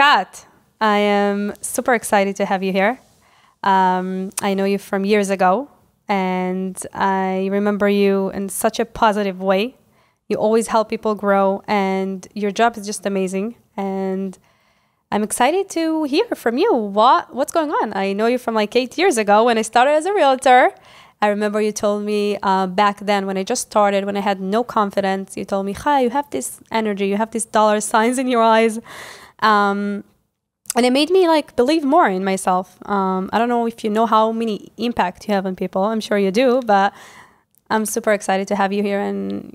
Scott, I am super excited to have you here. I know you from years ago, and I remember you in such a positive way. You always help people grow, and your job is just amazing. And I'm excited to hear from you. What's going on? I know you from like 8 years ago when I started as a realtor. I remember you told me back then when I just started, when I had no confidence, you told me, "Hi, you have this energy, you have these dollar signs in your eyes." And it made me like believe more in myself. I don't know if you know how many impact you have on people. I'm sure you do, but I'm super excited to have you here and,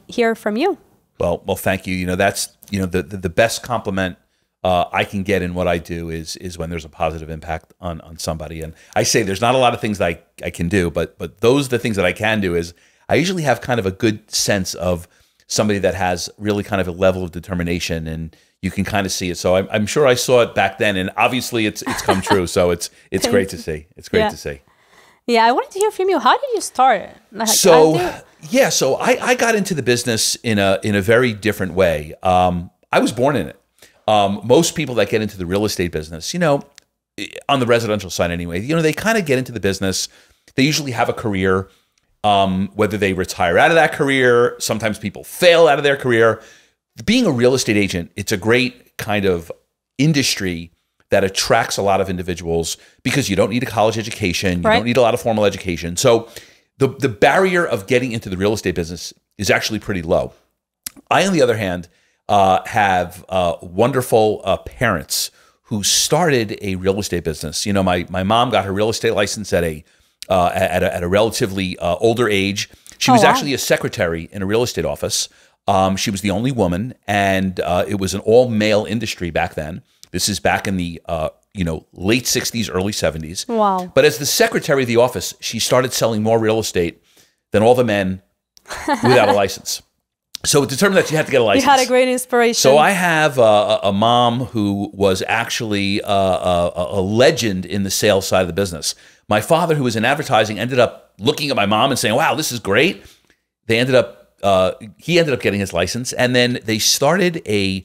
hear from you. Well, thank you. That's, the best compliment I can get in what I do is when there's a positive impact on somebody. And I say there's not a lot of things that I can do, but those are the things that I can do. Is I usually have kind of a good sense of somebody that has really kind of a level of determination, and you can kind of see it. So I'm sure I saw it back then, and obviously it's come true. So it's great to see. It's great to see. Yeah, I wanted to hear from you. How did you start? So I got into the business in a very different way. I was born in it. Most people that get into the real estate business, on the residential side anyway, they kind of get into the business. They usually have a career, whether they retire out of that career. Sometimes people fail out of their career. Being a real estate agent, it's a great kind of industry that attracts a lot of individuals because you don't need a college education. You don't need a lot of formal education. So the barrier of getting into the real estate business is actually pretty low. I, on the other hand, have wonderful parents who started a real estate business. My mom got her real estate license at a relatively older age. She was actually a secretary in a real estate office. She was the only woman, and it was an all-male industry back then. This is back in the late 60s, early 70s. Wow. But as the secretary of the office, she started selling more real estate than all the men without a license. So it determined that you had to get a license. You had a great inspiration. So I have a mom who was actually a legend in the sales side of the business. My father, who was in advertising, ended up looking at my mom and saying, "Wow, this is great." He ended up getting his license, and then they started there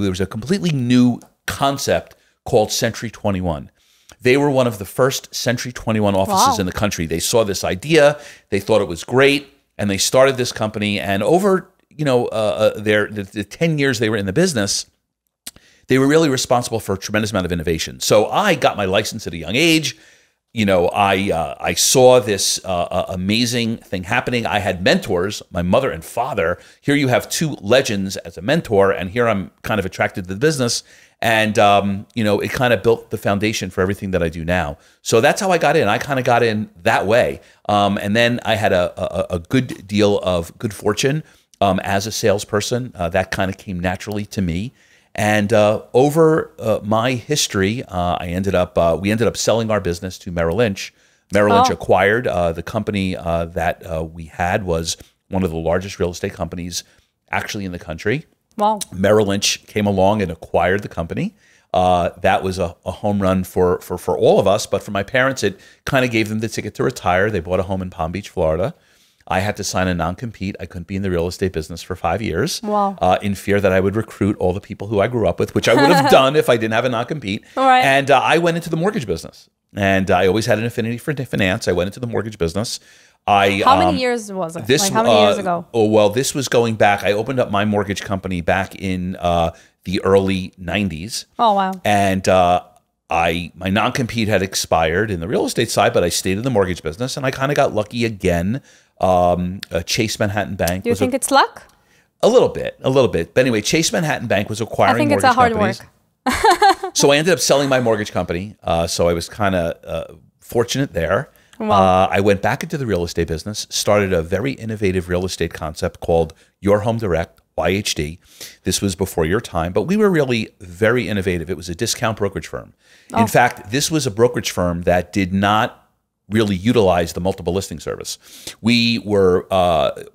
was a completely new concept called Century 21. They were one of the first Century 21 offices in the country. They saw this idea, they thought it was great, and they started this company. And over the 10 years they were in the business, they were really responsible for a tremendous amount of innovation. So I got my license at a young age. I saw this amazing thing happening. I had mentors, my mother and father. Here you have two legends as a mentor, and here I'm kind of attracted to the business. And, it kind of built the foundation for everything that I do now. So that's how I got in. I kind of got in that way. And then I had a good deal of good fortune as a salesperson. That kind of came naturally to me. And over my history, we ended up selling our business to Merrill Lynch. Merrill Lynch acquired the company that we had was one of the largest real estate companies actually in the country. Wow. Merrill Lynch came along and acquired the company. That was a home run for all of us, but for my parents, it kind of gave them the ticket to retire. They bought a home in Palm Beach, Florida. I had to sign a non-compete. I couldn't be in the real estate business for 5 years in fear that I would recruit all the people who I grew up with, which I would have done if I didn't have a non-compete. And I went into the mortgage business. And I always had an affinity for finance. I went into the mortgage business. How many years was it? How many years ago? Oh, well, this was going back. I opened up my mortgage company back in the early 90s. Oh, wow. And my non-compete had expired in the real estate side, but I stayed in the mortgage business, and I kind of got lucky again. Chase Manhattan Bank. Do you think it's luck? A little bit. But anyway, Chase Manhattan Bank was acquiring mortgage companies. I think it's a hard work. So I ended up selling my mortgage company. So I was kind of fortunate there. Wow. I went back into the real estate business, started a very innovative real estate concept called Your Home Direct, YHD. This was before your time, but we were really very innovative. It was a discount brokerage firm. In fact, this was a brokerage firm that did not really utilize the multiple listing service. We were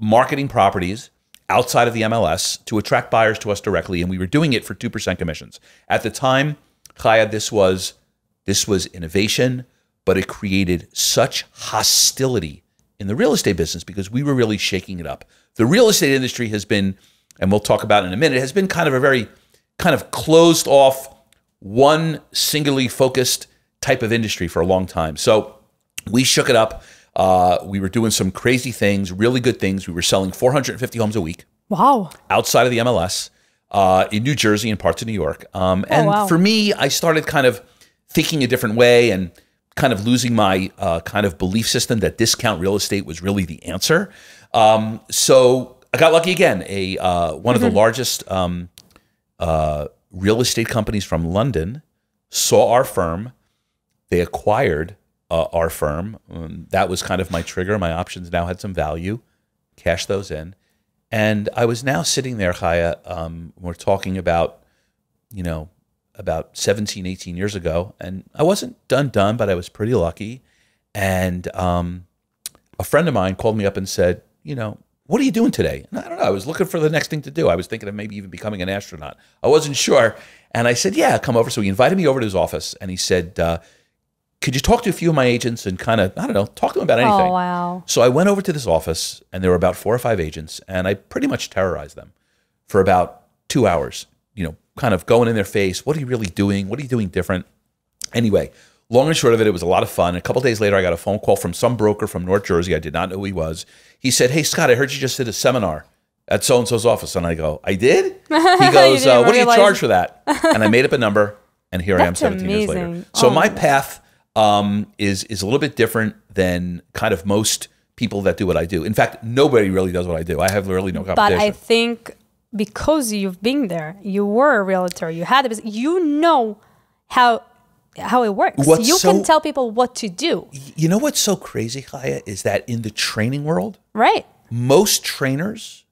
marketing properties outside of the MLS to attract buyers to us directly, and we were doing it for 2% commissions. At the time, Chaya, this was innovation, but it created such hostility in the real estate business because we were really shaking it up. The real estate industry has been, and we'll talk about it in a minute, has been kind of a very kind of closed off one singularly focused type of industry for a long time. So we shook it up. We were doing some crazy things, really good things. We were selling 450 homes a week. Wow. Outside of the MLS, in New Jersey and parts of New York. And for me, I started kind of thinking a different way and kind of losing my kind of belief system that discount real estate was really the answer. So I got lucky again. One of the largest real estate companies from London saw our firm. They acquired our firm. That was kind of my trigger. My options now had some value. Cashed those in. And I was now sitting there, Chaya, we're talking about, about 17, 18 years ago. And I wasn't done, but I was pretty lucky. And a friend of mine called me up and said, what are you doing today? And I don't know. I was looking for the next thing to do. I was thinking of maybe even becoming an astronaut. I wasn't sure. And I said, yeah, come over. So he invited me over to his office. And he said, could you talk to a few of my agents and kind of, I don't know, talk to them about anything? Oh, wow. So I went over to this office, and there were about 4 or 5 agents, and I pretty much terrorized them for about 2 hours, kind of going in their face. What are you really doing? What are you doing different? Anyway, long and short of it, it was a lot of fun. A couple of days later, I got a phone call from some broker from North Jersey. I did not know who he was. He said, hey, Scott, I heard you just did a seminar at so-and-so's office. And I go, I did? He goes, what do you charge for that? And I made up a number, and here I am 17 years later. So my path is a little bit different than kind of most people that do what I do. In fact, nobody really does what I do. I have really no competition. But I think because you've been there, you were a realtor, you had a business, you know how it works. You can tell people what to do. You know what's so crazy, Chaya, is that in the training world, right? Most trainers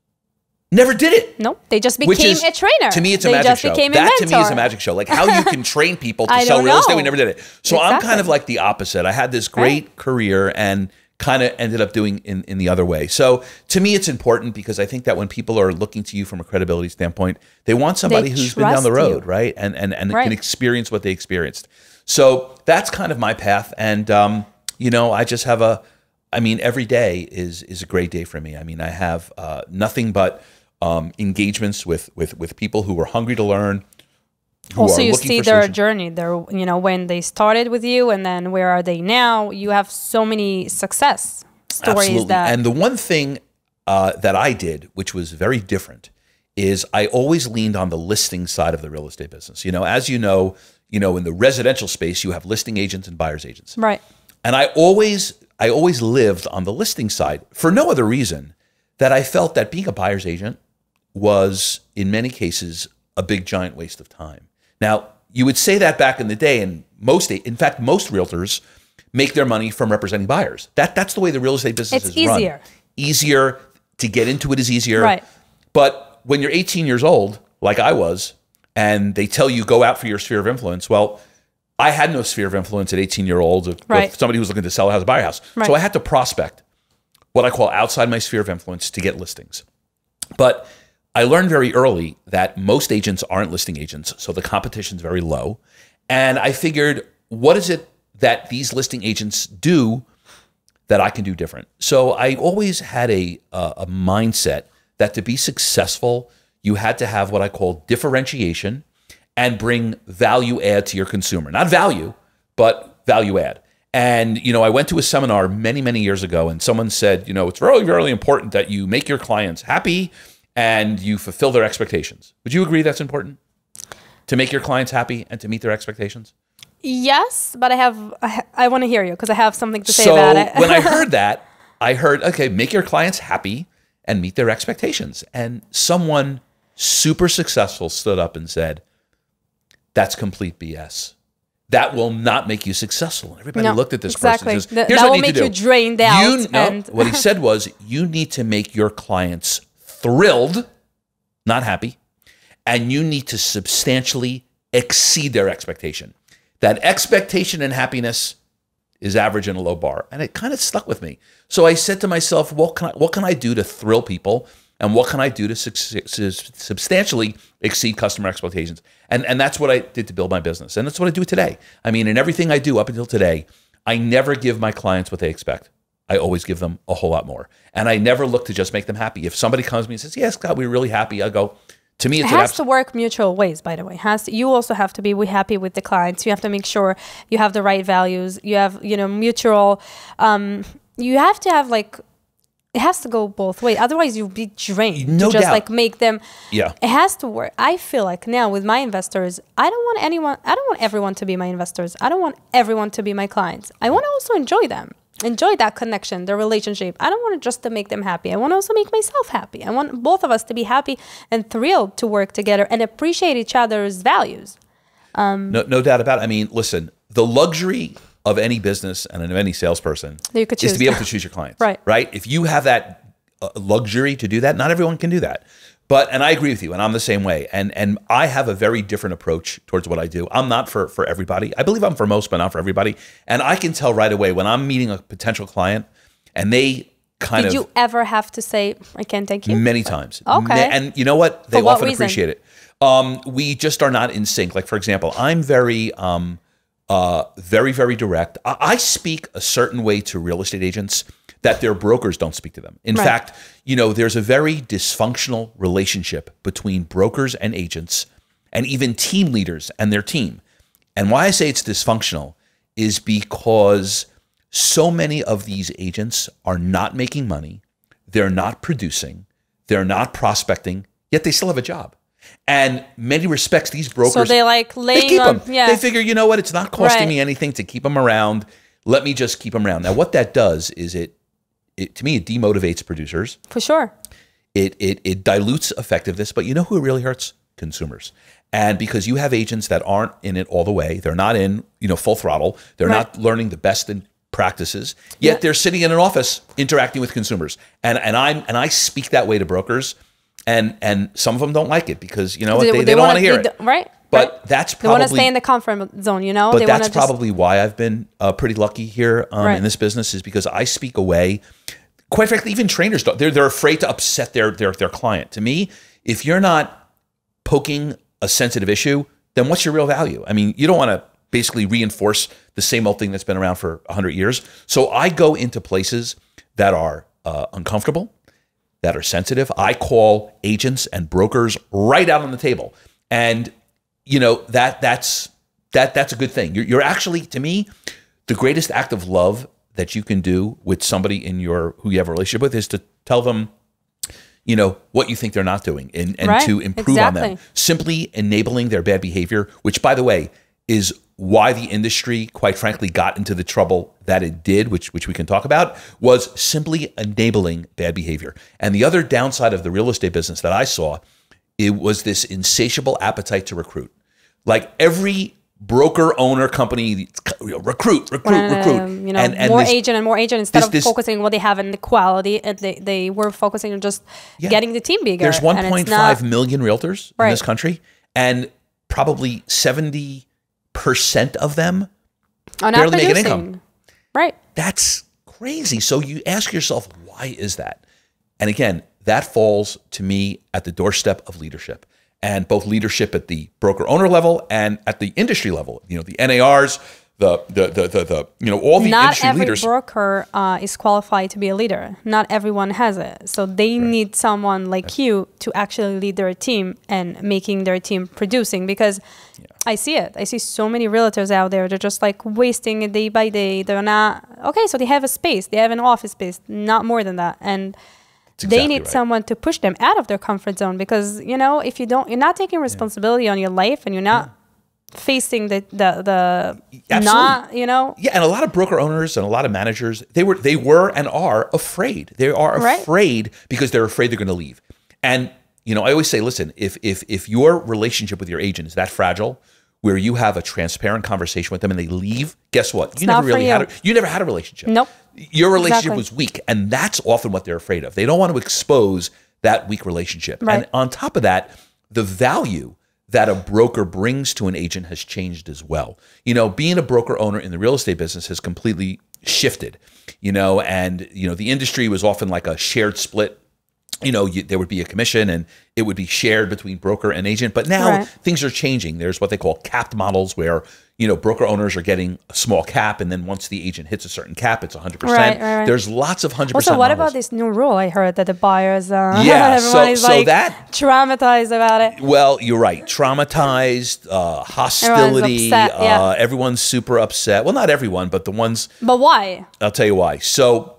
never did it. No, they just became a trainer. To me, it's a magic show. That to me is a magic show. Like how you can train people to sell real estate. We never did it. So I'm kind of like the opposite. I had this great career and kind of ended up doing in the other way. So to me, it's important because I think that when people are looking to you from a credibility standpoint, they want somebody who's been down the road, right? And can experience what they experienced. So that's kind of my path. And, I just have every day is a great day for me. I mean, I have nothing but engagements with people who are hungry to learn. Also, you see their journey, when they started with you and then where are they now? You have so many success stories. Absolutely. And the one thing that I did, which was very different, is I always leaned on the listing side of the real estate business. As you know, in the residential space, you have listing agents and buyer's agents. Right. And I always lived on the listing side for no other reason that I felt that being a buyer's agent was, in many cases, a big, giant waste of time. Now, you would say that back in the day, and most realtors make their money from representing buyers. That's the way the real estate business is run. It's easier to get into it is easier. Right. But when you're 18 years old, like I was, and they tell you go out for your sphere of influence, well, I had no sphere of influence at 18-year-olds with somebody who was looking to sell a house, buy a house. Right. So I had to prospect what I call outside my sphere of influence to get listings. But I learned very early that most agents aren't listing agents, so the competition's very low. And I figured, what is it that these listing agents do that I can do different? So I always had a mindset that to be successful, you had to have what I call differentiation and bring value add to your consumer. Not value, but value add. And, I went to a seminar many, many years ago, and someone said, it's really, really important that you make your clients happy and you fulfill their expectations. Would you agree that's important? To make your clients happy and to meet their expectations? Yes, but I want to hear you because I have something to say about it. So when I heard that, I heard, okay, make your clients happy and meet their expectations. And someone super successful stood up and said, that's complete BS. That will not make you successful. And everybody looked at this person and says, here's that what will make you drained out. What he said was, you need to make your clients thrilled, not happy, and you need to substantially exceed their expectation. That expectation and happiness is average in a low bar. And it kind of stuck with me. So I said to myself, what can I do to thrill people? And what can I do to substantially exceed customer expectations? And that's what I did to build my business. And that's what I do today. I mean, in everything I do up until today, I never give my clients what they expect. I always give them a whole lot more. And I never look to just make them happy. If somebody comes to me and says, yes, Scott, we're really happy, I go, To me, It it's has to work mutual ways, by the way. You also have to be happy with the clients. You have to make sure you have the right values. You have, mutual, you have to have like, it has to go both ways. Otherwise you'll be drained No to just doubt. like make them, Yeah. It has to work. I feel like now with my investors, I don't want everyone to be my investors. I don't want everyone to be my clients. I want to also enjoy that connection, the relationship. I don't want it just to make them happy. I want to also make myself happy. I want both of us to be happy and thrilled to work together and appreciate each other's values. No doubt about it. I mean, listen, the luxury of any business and of any salesperson is to be able to choose your clients. Right? If you have that luxury to do that, not everyone can do that. And I agree with you, and I'm the same way. And I have a very different approach towards what I do. I'm not for everybody. I believe I'm for most, but not for everybody. And I can tell right away when I'm meeting a potential client and they Did you ever have to say, I can't take you? Many times. Okay. And you know what? They often reason? appreciate it. We just are not in sync. Like, for example, I'm very, very direct. I speak a certain way to real estate agents that their brokers don't speak to them. In fact, there's a very dysfunctional relationship between brokers and agents and even team leaders and their team. And why I say it's dysfunctional is because so many of these agents are not making money. They're not producing. They're not prospecting, yet they still have a job. And many respects, these brokers, so they like they keep them. Yeah. They figure, you know what? It's not costing me anything to keep them around. Let me just keep them around. Now, what that does is to me, it demotivates producers. For sure. It dilutes effectiveness, but you know who it really hurts? Consumers. And because you have agents that aren't in it all the way, they're not in, full throttle. They're not learning the best in practices, yet they're sitting in an office interacting with consumers. And I speak that way to brokers, and some of them don't like it because they don't want to hear it. Right. But that's probably, they want to stay in the comfort zone, But that's probably why I've been pretty lucky here in this business, is because I speak away. Quite frankly, even trainers don't. They're afraid to upset their client. To me, if you're not poking a sensitive issue, then what's your real value? I mean, you don't want to basically reinforce the same old thing that's been around for 100 years. So I go into places that are uncomfortable, that are sensitive. I call agents and brokers right out on the table. And that's a good thing. You're actually, to me, the greatest act of love that you can do with somebody who you have a relationship with is to tell them, what you think they're not doing and to improve on them. Simply enabling their bad behavior, which, by the way, is why the industry, quite frankly, got into the trouble that it did, which we can talk about, was simply enabling bad behavior. And the other downside of the real estate business that I saw, it was this insatiable appetite to recruit. Like every broker, owner, company, recruit. And more agent instead of focusing on what they have in the quality. They were focusing on just getting the team bigger. There's 1.5 million realtors in this country, and probably 70% of them barely make an income. Right. That's crazy. So you ask yourself, why is that? And again, that falls to me at the doorstep of leadership, and both leadership at the broker owner level and at the industry level. The NARs, all the industry leaders. Not every broker is qualified to be a leader. Not everyone has it. So they need someone like you to actually lead their team and making their team producing, because I see it. I see so many realtors out there. They're just like wasting it day by day. They're not, so they have a space. They have an office space, not more than that. And they need someone to push them out of their comfort zone, because, if you don't, you're not taking responsibility on your life, and you're not facing the not, Yeah, and a lot of broker owners and a lot of managers, they were and are afraid. They are afraid because they're afraid they're going to leave. And I always say, listen, if your relationship with your agent is that fragile, where you have a transparent conversation with them and they leave, guess what? You never had a relationship. Nope. Your relationship was weak, and that's often what they're afraid of. They don't want to expose that weak relationship. Right. And on top of that, the value that a broker brings to an agent has changed as well. Being a broker owner in the real estate business has completely shifted, and the industry was often like a shared split there would be a commission and it would be shared between broker and agent. But now things are changing. There's what they call capped models where, broker owners are getting a small cap. And then once the agent hits a certain cap, it's 100%. Right. There's lots of 100% Also, what models. about this new rule? I heard that the buyers, Yeah, everyone is so that traumatized about it. Well, you're right. Traumatized, hostility. Everyone's upset, everyone's super upset. Well, not everyone, but the ones. But why? I'll tell you why. So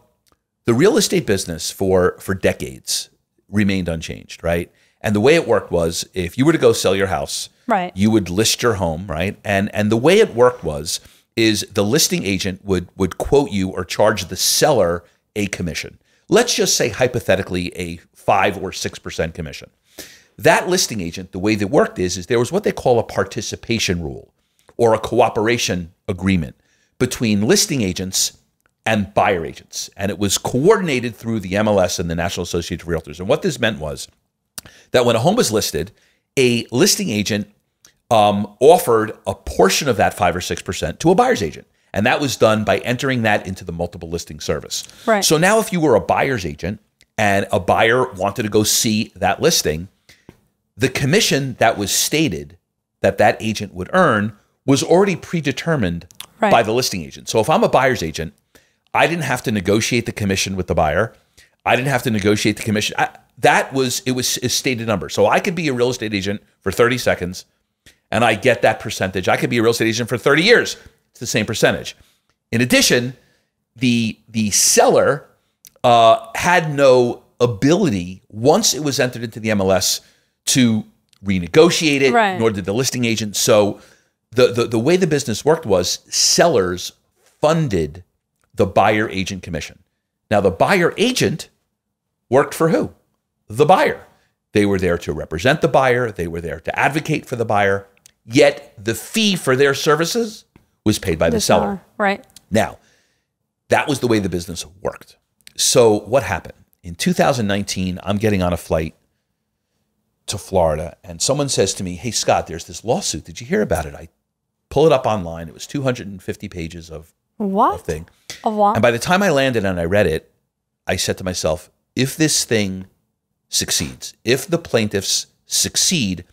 the real estate business for decades remained unchanged, right? And the way it worked was if you were to go sell your house, right, you would list your home, right? And the way it worked is the listing agent would quote you or charge the seller a commission. Let's just say hypothetically a 5 or 6% commission. That listing agent, the way that worked is there was what they call a participation rule or a cooperation agreement between listing agents and buyer agents. And it was coordinated through the MLS and the National Association of Realtors. And what this meant was that when a home was listed, a listing agent offered a portion of that 5 or 6% to a buyer's agent. And that was done by entering that into the multiple listing service. Right. So now if you were a buyer's agent and a buyer wanted to go see that listing, the commission that was stated that agent would earn was already predetermined by the listing agent. So if I'm a buyer's agent, I didn't have to negotiate the commission with the buyer. I didn't have to negotiate the commission. It was a stated number. So I could be a real estate agent for 30 seconds and I get that percentage. I could be a real estate agent for 30 years. It's the same percentage. In addition, the seller had no ability, once it was entered into the MLS, to renegotiate it, nor did the listing agent. So the way the business worked was sellers funded the buyer agent commission. Now, the buyer agent worked for who? The buyer. They were there to represent the buyer. They were there to advocate for the buyer. Yet the fee for their services was paid by the seller. Right. Now, that was the way the business worked. So what happened? In 2019, I'm getting on a flight to Florida, and someone says to me, "Hey, Scott, there's this lawsuit. Did you hear about it?" I pull it up online. It was 250 pages of thing. And by the time I landed and I read it, I said to myself, if this thing succeeds, if the plaintiffs succeed,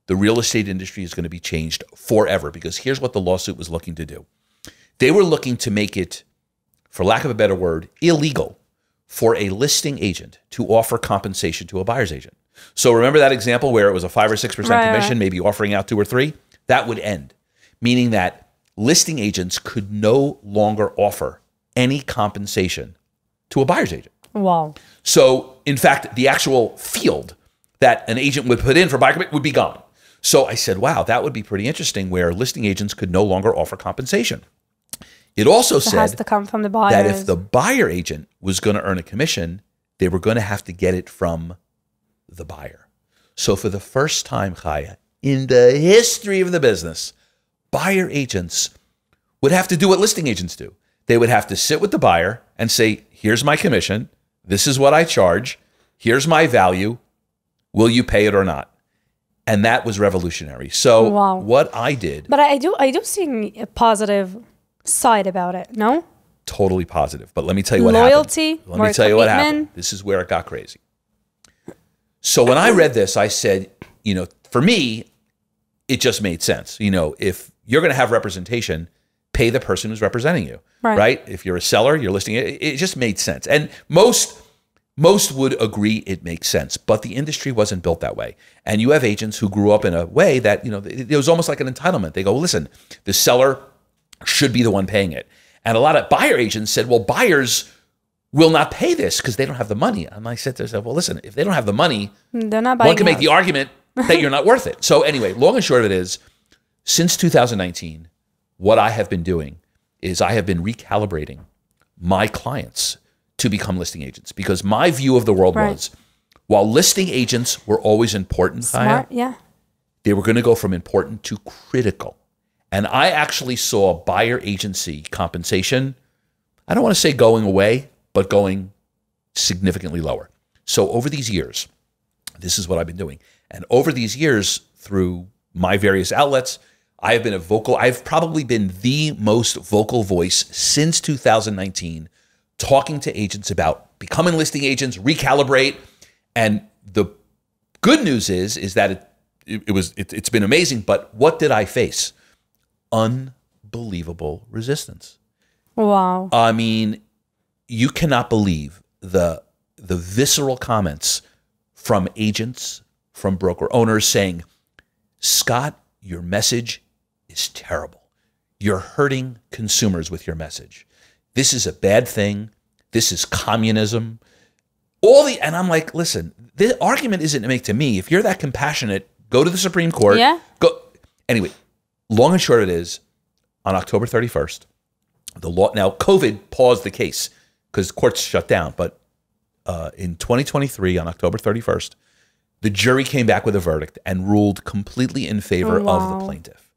the real estate industry is going to be changed forever, because here's what the lawsuit was looking to do. They were looking to make it, for lack of a better word, illegal for a listing agent to offer compensation to a buyer's agent. So remember that example where it was a 5 or 6% commission, maybe offering out 2 or 3? That would end, meaning that listing agents could no longer offer any compensation to a buyer's agent. Wow. So, in fact, the actual field that an agent would put in for buyer would be gone. So I said, wow, that would be pretty interesting where listing agents could no longer offer compensation. It also said has to come from the buyers. that if the buyer agent was going to earn a commission, they were going to have to get it from the buyer. So for the first time, Chaya, in the history of the business, buyer agents would have to do what listing agents do. They would have to sit with the buyer and say, here's my commission. This is what I charge. Here's my value. Will you pay it or not? And that was revolutionary. So what I did. But I do see a positive side about it, no? Totally positive. But let me tell you what happened. Loyalty. Let me tell you what happened. This is where it got crazy. So when I read this, I said, for me, it just made sense. If you're going to have representation, pay the person who's representing you, right? If you're a seller, you're listing it. It just made sense. And most would agree it makes sense, but the industry wasn't built that way. And you have agents who grew up in a way that, it was almost like an entitlement. They go, listen, the seller should be the one paying it. And a lot of buyer agents said, well, buyers will not pay this because they don't have the money. And I said to myself, well, listen, if they don't have the money, they're not buying. One can make the argument that you're not worth it. So anyway, long and short of it is, since 2019, what I have been doing is I have been recalibrating my clients to become listing agents, because my view of the world was, while listing agents were always important, Smart, they were going to go from important to critical. And I actually saw buyer agency compensation, I don't want to say going away, but going significantly lower. So over these years, this is what I've been doing. And over these years, through my various outlets, I've probably been the most vocal voice since 2019, talking to agents about becoming listing agents, recalibrate. And the good news is that it's been amazing. But what did I face? Unbelievable resistance. Wow. I mean, you cannot believe the visceral comments from agents, from broker owners saying, Scott, your message is terrible. You're hurting consumers with your message. This is a bad thing. This is communism. And I'm like, listen, the argument isn't to make to me. If you're that compassionate, go to the Supreme Court. Yeah. Go. Anyway, long and short of it is, on October 31st, now COVID paused the case because courts shut down. But in 2023, on October 31st, the jury came back with a verdict and ruled completely in favor of the plaintiff,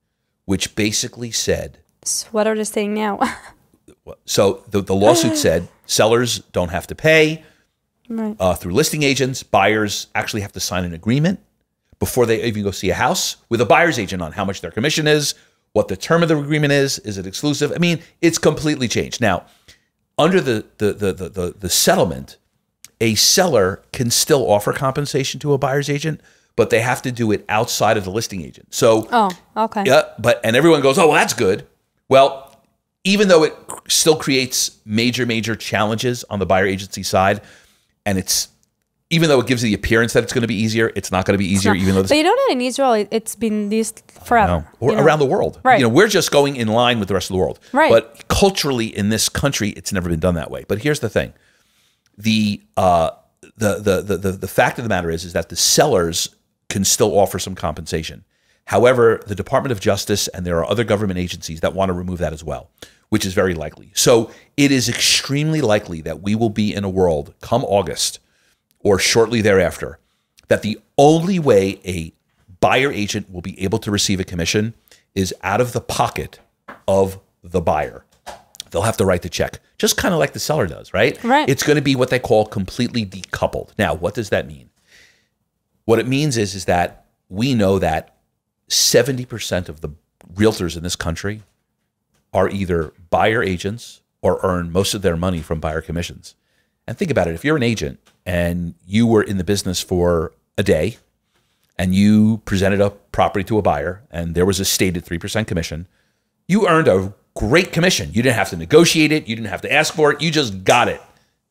which basically said, So what are they saying now? so the lawsuit said sellers don't have to pay through listing agents. Buyers actually have to sign an agreement before they even go see a house with a buyer's agent on how much their commission is, what the term of the agreement is it exclusive? I mean, it's completely changed. Now, under the settlement, a seller can still offer compensation to a buyer's agent, but they have to do it outside of the listing agent. So, okay. Yeah, and everyone goes, oh, well, that's good. Well, even though it still creates major challenges on the buyer agency side, and even though it gives the appearance that it's going to be easier, it's not going to be easier. Even though, but you know that in Israel, it's been this forever, or around the world. Right. We're just going in line with the rest of the world. Right. But culturally, in this country, it's never been done that way. But here's the thing: the fact of the matter is that the sellers can still offer some compensation. However, the Department of Justice and there are other government agencies that want to remove that as well, which is very likely. So it is extremely likely that we will be in a world come August or shortly thereafter that the only way a buyer agent will be able to receive a commission is out of the pocket of the buyer. They'll have to write the check, just kind of like the seller does, right? Right. It's going to be what they call completely decoupled. Now, what does that mean? What it means is that we know that 70% of the realtors in this country are either buyer agents or earn most of their money from buyer commissions. And think about it. If you're an agent and you were in the business for a day and you presented a property to a buyer and there was a stated 3% commission, you earned a great commission. You didn't have to negotiate it. You didn't have to ask for it. You just got it.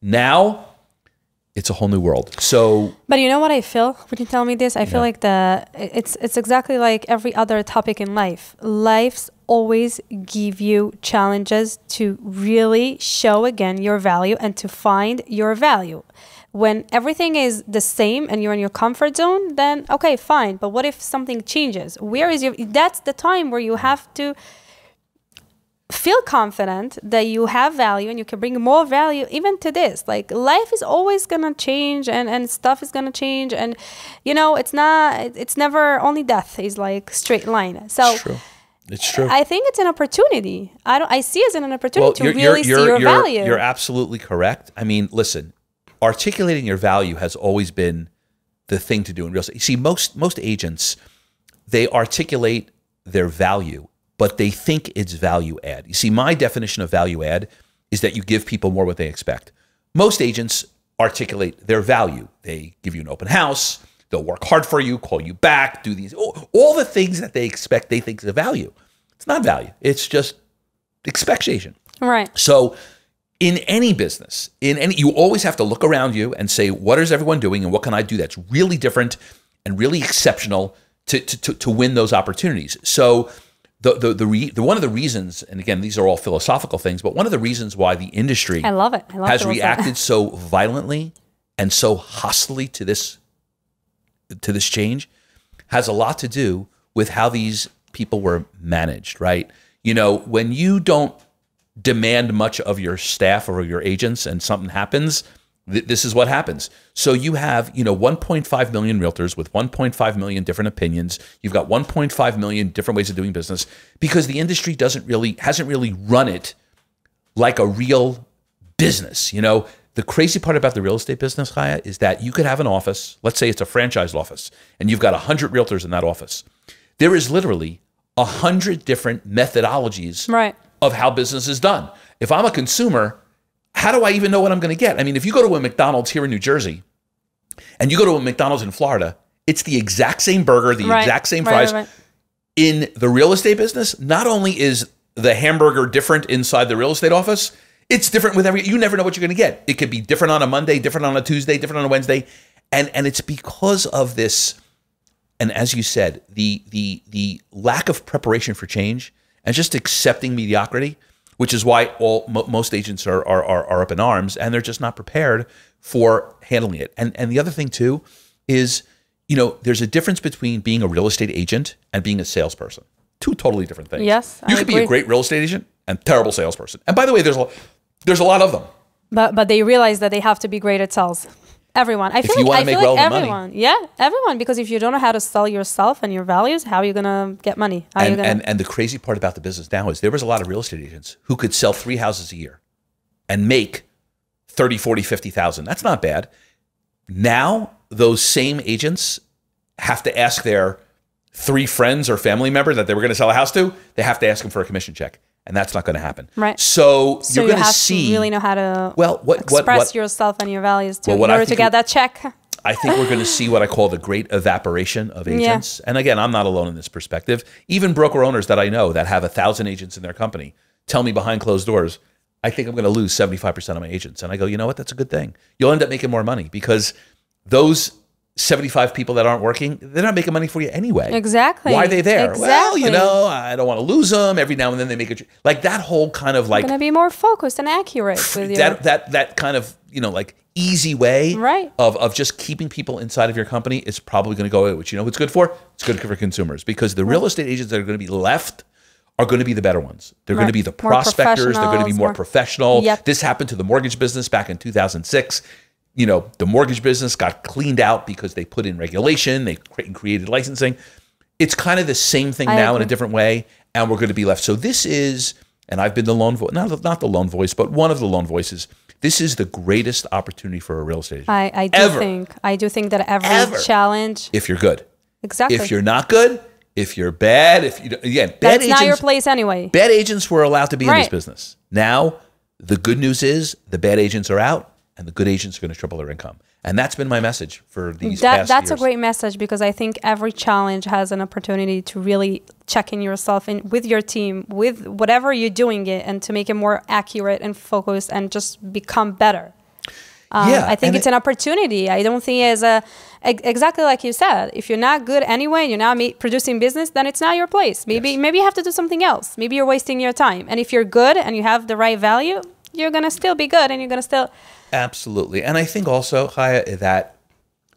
Now, it's a whole new world. So, but you know what I feel when you tell me this? I feel like it's exactly like every other topic in life. Life's always give you challenges to really show again your value and to find your value. When everything is the same and you're in your comfort zone, then okay, fine. But what if something changes? That's the time where you have to feel confident that you have value and you can bring more value even to this. Like life is always going to change and stuff is going to change. And, it's never only death is like straight line. So it's true. I think it's an opportunity. I see it as an opportunity to really see your value. You're absolutely correct. I mean, listen, articulating your value has always been the thing to do in real estate. You see, most agents, they articulate their value, but they think it's value add. You see, my definition of value add is that you give people more what they expect. Most agents articulate their value. They give you an open house. They'll work hard for you, call you back, do these, all the things that they expect, they think is a value. It's not value. It's just expectation. Right. So in any business, you always have to look around you and say, what is everyone doing and what can I do that's really different and really exceptional to win those opportunities? So one of the reasons, and again, these are all philosophical things, but one of the reasons why the industry has reacted so violently and so hostily to this change has a lot to do with how these people were managed, right? When you don't demand much of your staff or your agents and something happens, this is what happens. So you have, 1.5 million realtors with 1.5 million different opinions. You've got 1.5 million different ways of doing business because the industry hasn't really run it like a real business. The crazy part about the real estate business, Chaya, is that you could have an office, let's say it's a franchised office, and you've got 100 realtors in that office. There is literally 100 different methodologies of how business is done. If I'm a consumer, how do I even know what I'm going to get? I mean, if you go to a McDonald's here in New Jersey And you go to a McDonald's in Florida, it's the exact same burger, the exact same fries. Right. In the real estate business, not only is the hamburger different inside the real estate office, it's different with you never know what you're going to get. It could be different on a Monday, different on a Tuesday, different on a Wednesday. And it's because of this, and as you said, the lack of preparation for change and just accepting mediocrity, which is why most agents are up in arms, and they're just not prepared for handling it. And the other thing too is, there's a difference between being a real estate agent and being a salesperson. Two totally different things. Yes, you could be a great real estate agent and terrible salesperson. And by the way, there's a lot of them. But they realize that they have to be great at sales. Everyone. I feel like everyone. Money. Yeah, everyone. Because if you don't know how to sell yourself and your values, how are you going to get money? And the crazy part about the business now is there was a lot of real estate agents who could sell 3 houses a year and make 30, 40, 50,000. That's not bad. Now, those same agents have to ask their 3 friends or family members that they were going to sell a house to, they have to ask them for a commission check. And that's not going to happen. Right. So you're going to see. You really know how to express yourself and your values in order to get that check. I think we're going to see what I call the great evaporation of agents. Yeah. And again, I'm not alone in this perspective. Even broker owners that I know that have 1,000 agents in their company tell me behind closed doors, I think I'm going to lose 75% of my agents. And I go, you know what? That's a good thing. You'll end up making more money because those 75 people that aren't working, they're not making money for you anyway. Exactly. Why are they there? Exactly. Well, I don't want to lose them. Every now and then they make it like that whole kind of like going to be more focused and accurate with that kind of, like easy way right. of just keeping people inside of your company is probably going to go away, which what's good for? It's good for consumers because the real estate agents that are going to be left are going to be the better ones. They're going to be the prospectors. They're going to be more professional. Yep. This happened to the mortgage business back in 2006. The mortgage business got cleaned out because they put in regulation, they created licensing. It's kind of the same thing now in a different way, and we're going to be left. So this is, and I've been the lone voice, not the lone voice, but one of the lone voices. This is the greatest opportunity for a real estate agent. I do think that every challenge. If you're good. Exactly. If you're not good, if you're bad, that's not your place anyway. Bad agents were allowed to be in this business. Now, the good news is the bad agents are out. And the good agents are going to triple their income. And that's been my message for these past years. That's a great message because I think every challenge has an opportunity to really check in yourself in with your team, with whatever you're doing it, and to make it more accurate and focused and just become better. I think it's an opportunity. I don't think exactly like you said, if you're not good anyway, you're not producing business, then it's not your place. Maybe you have to do something else. Maybe you're wasting your time. And if you're good and you have the right value, you're going to still be good and you're going to still... Absolutely. And I think also, Chaya, that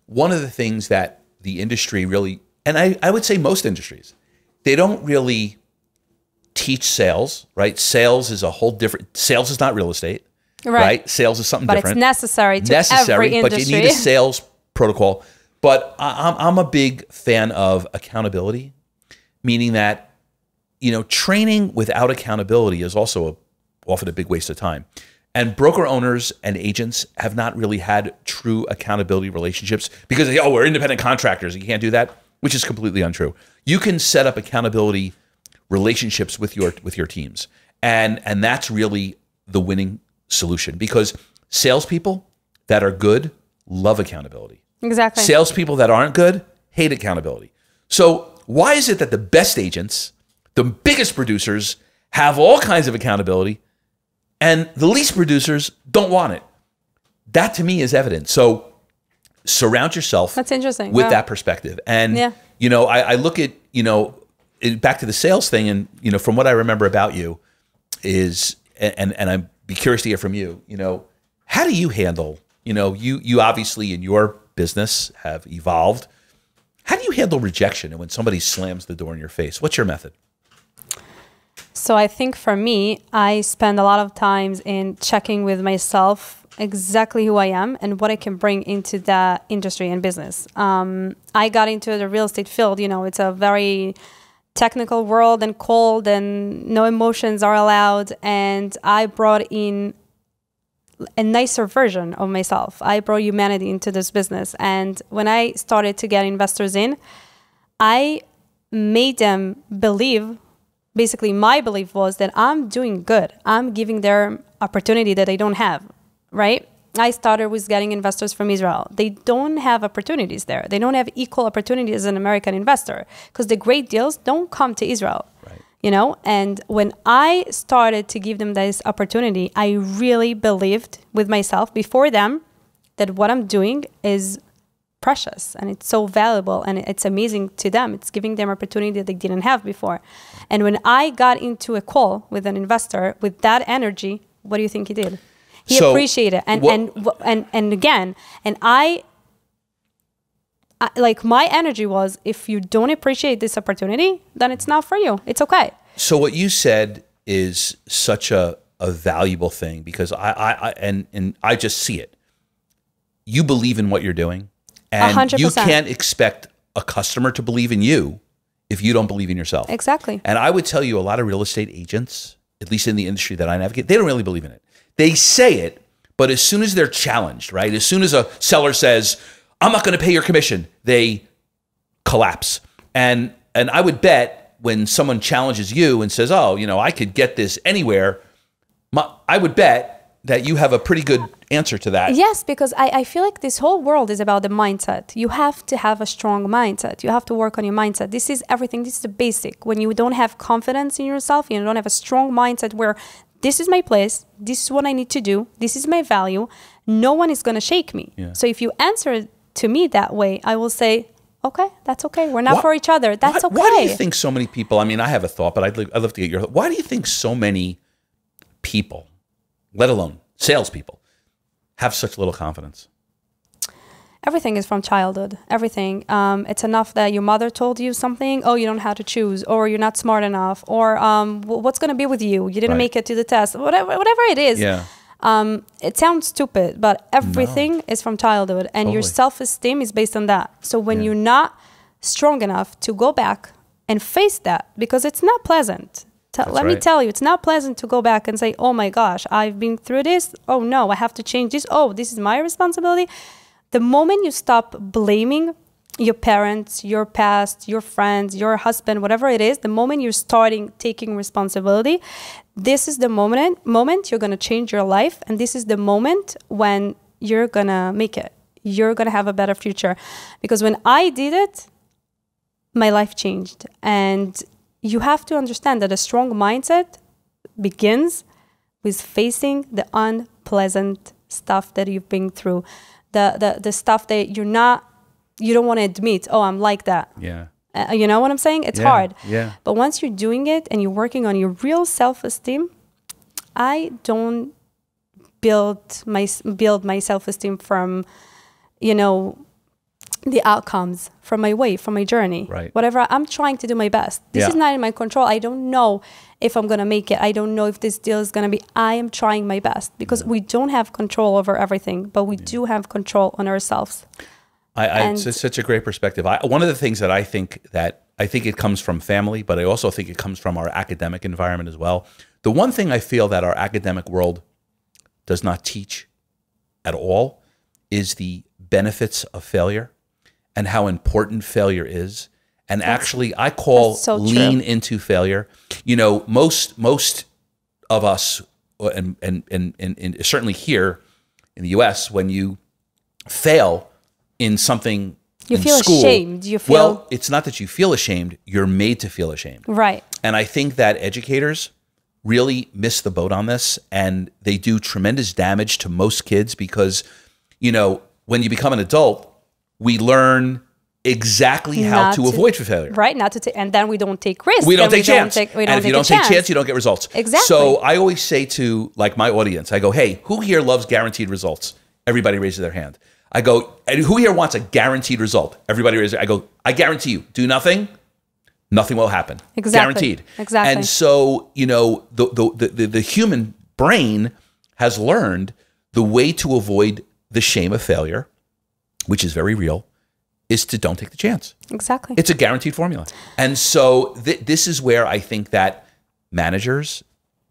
one of the things that the industry really, and I would say most industries, they don't really teach sales, right? Sales is a whole different, sales is not real estate, right? Sales is something different. But it's necessary to every industry. But you need a sales protocol. But I'm a big fan of accountability, meaning that, training without accountability is also often a big waste of time. And broker owners and agents have not really had true accountability relationships because we're independent contractors. You can't do that, which is completely untrue. You can set up accountability relationships with your teams. And that's really the winning solution because salespeople that are good love accountability. Exactly. Salespeople that aren't good hate accountability. So why is it that the best agents, the biggest producers, have all kinds of accountability and the least producers don't want it? That to me is evident. So surround yourself That's interesting. with that perspective. And, I look at, back to the sales thing and, from what I remember about you is, and I'd be curious to hear from you, how do you handle, you obviously in your business have evolved. How do you handle rejection and when somebody slams the door in your face? What's your method? So I think for me, I spend a lot of times in checking with myself exactly who I am and what I can bring into that industry and business. I got into the real estate field. It's a very technical world and cold and no emotions are allowed. And I brought in a nicer version of myself. I brought humanity into this business. And when I started to get investors in, I made them believe. Basically, my belief was that I'm doing good. I'm giving them opportunity that they don't have, right? I started with getting investors from Israel. They don't have opportunities there. They don't have equal opportunities as an American investor because the great deals don't come to Israel. Right. You know, and when I started to give them this opportunity, I really believed with myself before them that what I'm doing is precious and it's so valuable and it's amazing to them. It's giving them opportunity that they didn't have before. And when I got into a call with an investor with that energy, what do you think he did? He appreciated it. And again, and I like my energy was, if you don't appreciate this opportunity, then it's not for you. It's okay. So what you said is such a valuable thing because I just see it. You believe in what you're doing, and 100%. you can't expect a customer to believe in you if you don't believe in yourself. Exactly. And I would tell you a lot of real estate agents, at least in the industry that I navigate, they don't really believe in it. They say it, but as soon as they're challenged, right? As soon as a seller says, I'm not going to pay your commission, they collapse. And I would bet when someone challenges you and says, oh, you know, I could get this anywhere, I would bet that you have a pretty good answer to that. Yes, because I feel like this whole world is about the mindset. You have to have a strong mindset. You have to work on your mindset. This is everything. This is the basic. When you don't have confidence in yourself, you don't have a strong mindset where this is my place, this is what I need to do, this is my value, no one is going to shake me. Yeah. So if you answer to me that way, I will say, okay, that's okay. We're not for each other. That's okay. Why do you think so many people, I mean, I have a thought, but I'd love to get your thought. Why do you think so many people, let alone salespeople, have such little confidence? Everything is from childhood. Everything. It's enough that your mother told you something. Oh, you don't know how to choose, or you're not smart enough, or what's going to be with you? You didn't make it to the test. Whatever it is. Yeah. It sounds stupid, but everything is from childhood, and your self-esteem is based on that. So when you're not strong enough to go back and face that, because it's not pleasant. Let me tell you, it's not pleasant to go back and say, oh my gosh, I've been through this. Oh no, I have to change this. Oh, this is my responsibility. The moment you stop blaming your parents, your past, your friends, your husband, whatever it is, the moment you're starting taking responsibility, this is the moment you're going to change your life. And this is the moment when you're going to make it. You're going to have a better future. Because when I did it, my life changed. And you have to understand that a strong mindset begins with facing the unpleasant stuff that you've been through. The stuff that you don't want to admit, oh, I'm like that. Yeah. You know what I'm saying? It's hard. Yeah. But once you're doing it and you're working on your real self-esteem, I don't build my self-esteem from, you know, the outcomes, from my way, from my journey. Right. Whatever, I'm trying to do my best. This is not in my control. I don't know if I'm going to make it. I don't know if this deal is going to be. I am trying my best because we don't have control over everything, but we do have control on ourselves. It's such a great perspective. One of the things that I think it comes from family, but I also think it comes from our academic environment as well. The one thing I feel that our academic world does not teach at all is the benefits of failure and how important failure is. And actually, I call lean into failure. You know, most of us, and certainly here in the U.S., when you fail in something you in feel school, ashamed. You feel well, it's not that you feel ashamed; you're made to feel ashamed. Right. And I think that educators really miss the boat on this, and they do tremendous damage to most kids because, you know, when you become an adult, we learn exactly how to avoid failure. Right, and then we don't take risks. We don't take chance. And if you don't take chance, you don't get results. Exactly. So I always say to like my audience, I go, hey, who here loves guaranteed results? Everybody raises their hand. I go, and who here wants a guaranteed result? Everybody raises their hand. I go, I guarantee you, do nothing, nothing will happen. Exactly. Guaranteed. Exactly. And so, you know, the human brain has learned the way to avoid the shame of failure, which is very real, is to don't take the chance. Exactly. It's a guaranteed formula. And so this is where I think that managers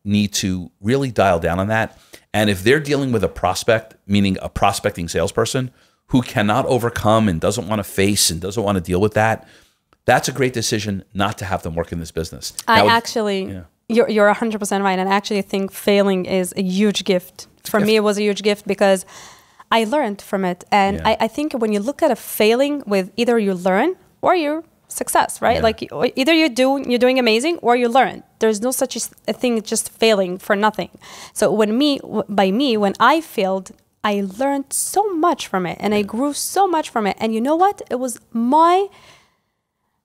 need to really dial down on that. And if they're dealing with a prospect, meaning a prospecting salesperson who cannot overcome and doesn't want to face and doesn't want to deal with that, that's a great decision not to have them work in this business. I actually, You're 100% right. And I actually think failing is a huge gift. For me, it was a huge gift because I learned from it. And I think when you look at a failing with either you learn or you success, right? Like either you're doing amazing or you learn. There's no such a thing just failing for nothing. So when I failed, I learned so much from it and I grew so much from it. And you know what? It was my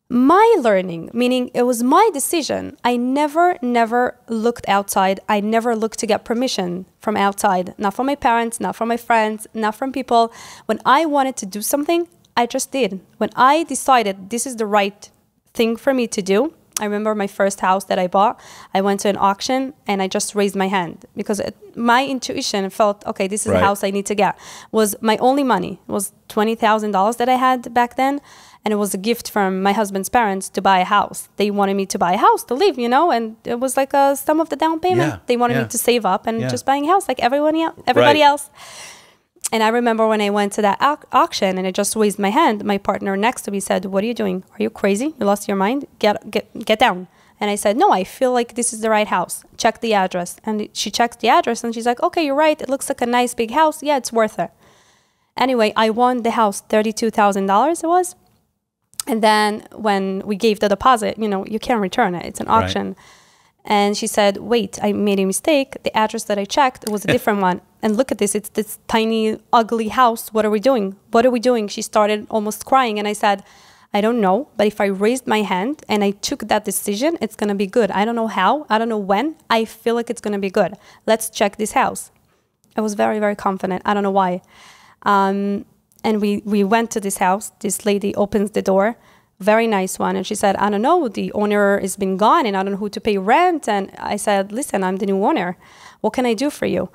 learning, meaning it was my decision. I never looked outside. I never looked to get permission from outside, not from my parents, not from my friends, not from people. When I wanted to do something, I just did. When I decided this is the right thing for me to do, I remember my first house that I bought, I went to an auction and I just raised my hand because my intuition felt, okay, this is the house I need to get. Was my only money. It was $20,000 that I had back then. And it was a gift from my husband's parents to buy a house. They wanted me to buy a house to live, and it was like some of the down payment. Yeah, they wanted me to save up and just buying a house like everybody else. And I remember when I went to that auction and I just raised my hand, my partner next to me said, "What are you doing? Are you crazy? You lost your mind? Get down." And I said, "No, I feel like this is the right house. Check the address." And she checked the address and she's like, "Okay, you're right. It looks like a nice big house. Yeah, it's worth it." Anyway, I won the house, $32,000 it was. And then when we gave the deposit, you can't return it. It's an auction. Right. And she said, "Wait, I made a mistake. The address that I checked was a different one. And look at this. It's this tiny, ugly house. What are we doing? What are we doing?" She started almost crying. And I said, "I don't know. But if I raised my hand and I took that decision, it's going to be good. I don't know how. I don't know when. I feel like it's going to be good. Let's check this house." I was very, very confident. I don't know why. And we went to this house. This lady opens the door, very nice one. And she said, "I don't know, the owner has been gone and I don't know who to pay rent." And I said, "Listen, I'm the new owner. What can I do for you?"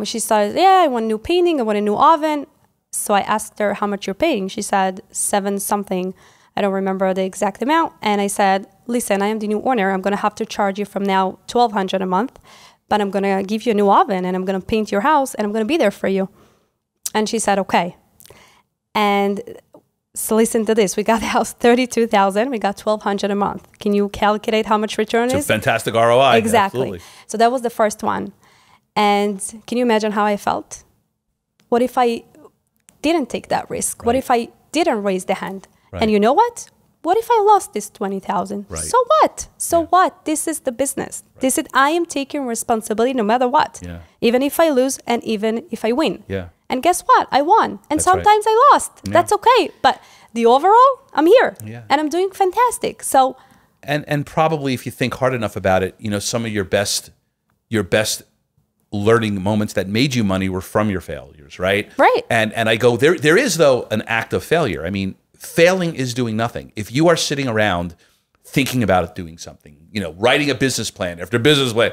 She said, "Yeah, I want new painting. I want a new oven." So I asked her how much you're paying. She said 7 something. I don't remember the exact amount. And I said, "Listen, I am the new owner. I'm going to have to charge you from now $1,200 a month, but I'm going to give you a new oven and I'm going to paint your house and I'm going to be there for you." And she said, "Okay." And so listen to this. We got the house $32,000. We got $1,200 a month. Can you calculate how much return is? It's a fantastic ROI. Exactly. Absolutely. So that was the first one. And can you imagine how I felt? What if I didn't take that risk? Right. What if I didn't raise the hand? Right. And you know what? What if I lost this $20,000? Right. So what? So what? This is the business. Right. This is I am taking responsibility no matter what. Yeah. Even if I lose and even if I win. Yeah. And guess what? I won. And sometimes I lost. Yeah. That's okay. But the overall, I'm here. Yeah. And I'm doing fantastic. So and probably if you think hard enough about it, some of your best learning moments that made you money were from your failures, right? Right. And I go, there is though an act of failure. I mean, failing is doing nothing. If you are sitting around thinking about doing something, writing a business plan after business plan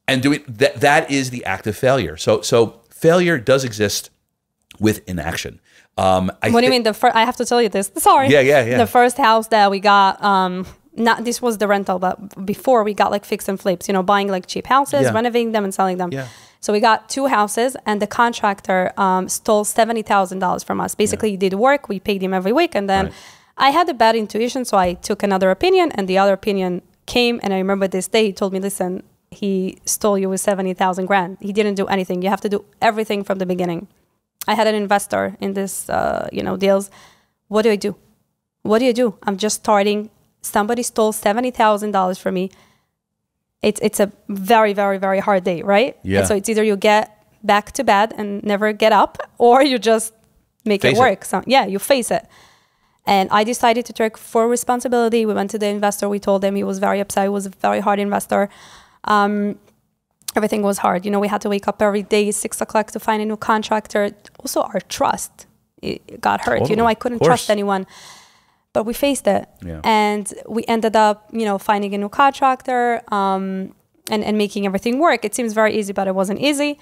and doing that is the act of failure. So failure does exist with inaction. What do you mean? I have to tell you this. Sorry. Yeah. The first house that we got, this was the rental, but before we got like fix and flips, buying like cheap houses, renovating them and selling them. Yeah. So we got 2 houses and the contractor stole $70,000 from us. Basically, he did work. We paid him every week. And then I had a bad intuition. So I took another opinion and the other opinion came. And I remember this day, he told me, "Listen, he stole you with 70,000 grand. He didn't do anything. You have to do everything from the beginning." I had an investor in this, deals. What do I do? What do you do? I'm just starting. Somebody stole $70,000 from me. It's a very, very, very hard day, right? Yeah. And so it's either you get back to bed and never get up, or you just make it work. So you face it. And I decided to take full responsibility. We went to the investor. We told him. He was very upset. He was a very hard investor. Everything was hard. We had to wake up every day, 6 o'clock, to find a new contractor. Also, our trust it got hurt. Totally. I couldn't trust anyone. But we faced it. Yeah. And we ended up, finding a new contractor and making everything work. It seems very easy, but it wasn't easy.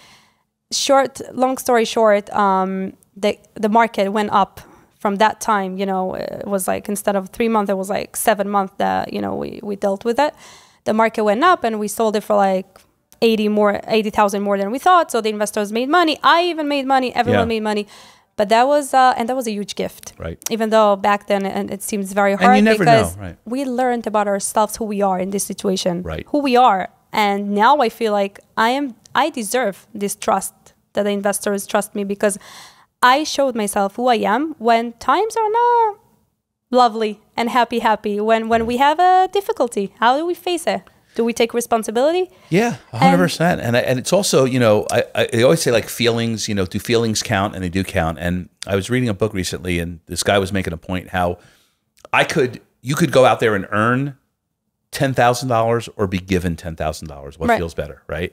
Long story short, the market went up from that time. It was like instead of 3 months, it was like 7 months that, we dealt with it. The market went up and we sold it for like 80,000 more than we thought. So the investors made money. I even made money. Everyone made money. But that was and that was a huge gift. Right. Even though back then it seems very hard, And you never because know, right. we learned about ourselves, who we are in this situation, Right. who we are. And now I feel like I deserve this trust, that the investors trust me, because I showed myself who I am when times are not lovely and happy. When we have a difficulty, how do we face it? Do we take responsibility? Yeah, 100%. And it's also, you know, I always say, like, feelings, you know, do feelings count? And they do count. And I was reading a book recently, and this guy was making a point how you could go out there and earn $10,000 or be given $10,000. What Right. feels better, right?